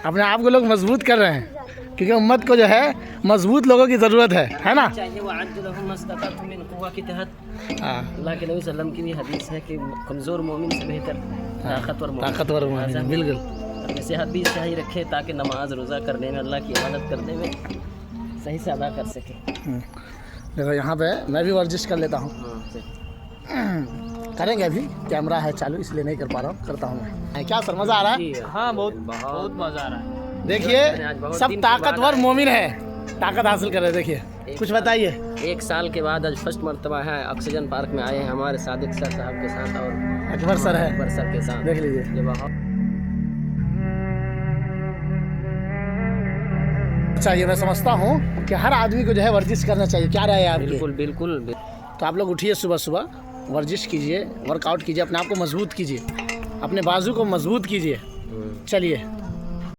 अपने आप को लोग मजबूत कर रहे हैं, क्योंकि उम्मत को जो है मजबूत लोगों की ज़रूरत है ना। चाहिए वो कुव्वा के तहत हाँ, अल्लाह के नबी सल्लम की भी हदीस है कि कमज़ोर मोमिन से बेहतर ताकतवर मोमिन। बिल्कुल। अपनी सेहत भी सही रखे ताकि नमाज रोज़ा करने में, अल्लाह की इबादत करने में सही से अदा कर सके। देखो यहाँ पे मैं भी वर्जिश कर लेता हूँ। करेंगे, अभी कैमरा है चालू इसलिए नहीं कर पा रहा हूँ, करता हूँ मैं। क्या सर, मज़ा आ रहा है? हाँ, बहुत मज़ा आ रहा है। देखिए सब ताकतवर मोमिन है, ताकत हासिल कर रहे हैं। देखिए कुछ बताइए। 1 साल के बाद आज फर्स्ट मरतबा है ऑक्सीजन पार्क में आए हैं हमारे सादिक सर साहब के साथ और अकबर सर है, अकबर सर के साथ। देख लीजिए। ये बहुत चाहिए, मैं समझता हूँ कि हर आदमी को जो है वर्जिश करना चाहिए। क्या राय है आपकी? बिल्कुल बिल्कुल। तो आप लोग उठिए, सुबह सुबह वर्जिश कीजिए, वर्कआउट कीजिए, अपने आप को मजबूत कीजिए, अपने बाजू को मजबूत कीजिए। चलिए।